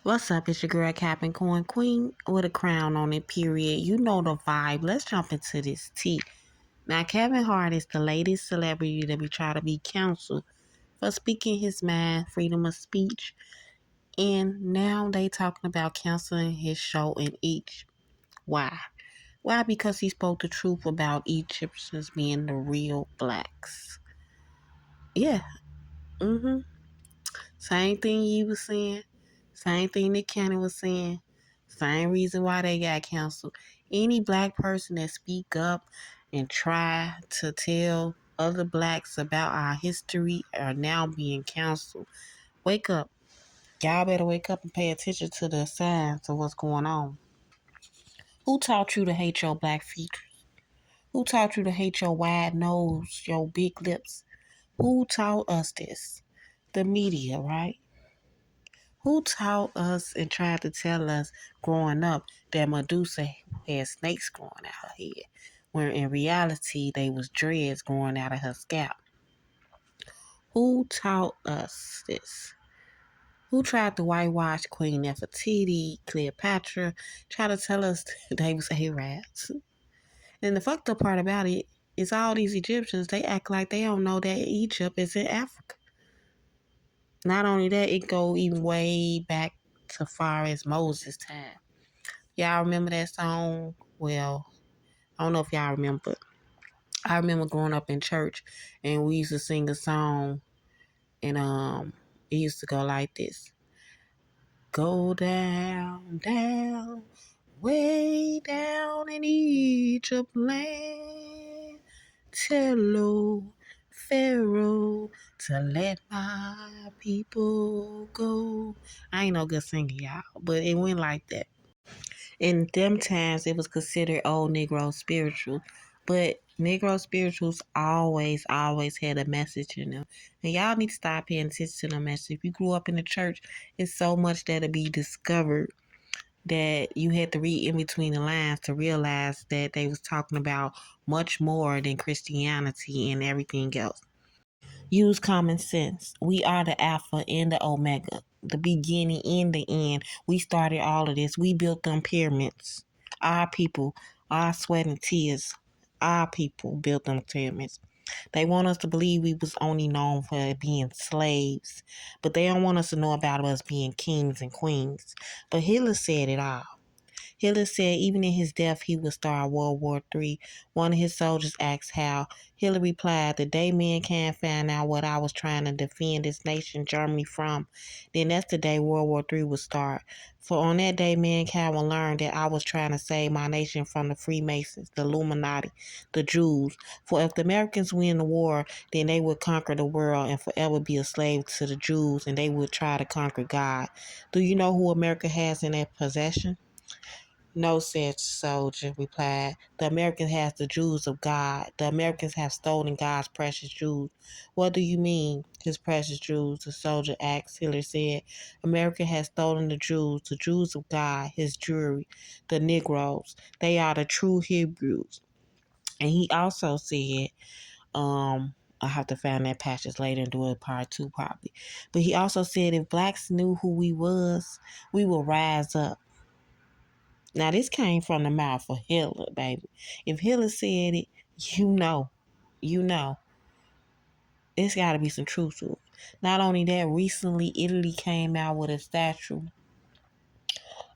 What's up? It's your girl Captain Corn Queen with a crown on it, period. You know the vibe. Let's jump into this tea. Now, Kevin Hart is the latest celebrity to be trying to be canceled for speaking his mind, freedom of speech. And now they talking about canceling his show in each. Why? Why? Because he spoke the truth about Egyptians being the real blacks. Yeah. Mm-hmm. Same thing you was saying. Same thing that Kenny was saying. Same reason why they got canceled. Any black person that speak up and try to tell other blacks about our history are now being canceled. Wake up. Y'all better wake up and pay attention to the signs of what's going on. Who taught you to hate your black features? Who taught you to hate your wide nose, your big lips? Who taught us this? The media, right? Who taught us and tried to tell us growing up that Medusa had snakes growing out her head, when in reality they was dreads growing out of her scalp? Who taught us this? Who tried to whitewash Queen Nefertiti, Cleopatra, try to tell us they was Arabs? And the fucked up part about it is all these Egyptians, they act like they don't know that Egypt is in Africa. Not only that, it go even way back to far as Moses' time. Y'all remember that song? Well, I don't know if y'all remember, but I remember growing up in church and we used to sing a song and it used to go like this. Go down, down, way down in Egypt land. Tell old Pharaoh to let my people go. I ain't no good singer, y'all, but it went like that. In them times, it was considered old Negro spiritual, but Negro spirituals always had a message in them. And y'all need to stop paying attention to the message. If you grew up in the church, it's so much that'll be discovered that you had to read in between the lines to realize that they was talking about much more than Christianity and everything else. Use common sense. We are the Alpha and the Omega, the beginning and the end. We started all of this. We built them pyramids. Our people, our sweat and tears, our people built them pyramids. They want us to believe we was only known for being slaves, but they don't want us to know about us being kings and queens. But Hitler said it all. Hitler said even in his death he would start World War III. One of his soldiers asked how. Hitler replied, the day mankind found out what I was trying to defend this nation, Germany, from, then that's the day World War III would start. For on that day, mankind will learn that I was trying to save my nation from the Freemasons, the Illuminati, the Jews. For if the Americans win the war, then they would conquer the world and forever be a slave to the Jews, and they would try to conquer God. Do you know who America has in their possession? No, said soldier replied. The Americans has the Jews of God. The Americans have stolen God's precious Jews. What do you mean, his precious Jews? The soldier asked. Hitler said, America has stolen the Jews of God, his jewelry, the Negroes. They are the true Hebrews. And he also said, I have to find that passage later and do a part two probably. But he also said if blacks knew who we was, we will rise up. Now, this came from the mouth of Hitler, baby. If Hitler said it, you know, you know. It's got to be some truth to it. Not only that, recently Italy came out with a statue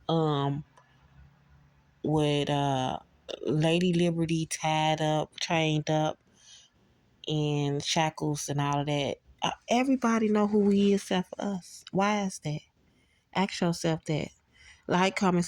um, with Lady Liberty tied up, chained up, and shackles and all of that. Everybody know who he is except for us. Why is that? Ask yourself that. Like, comment,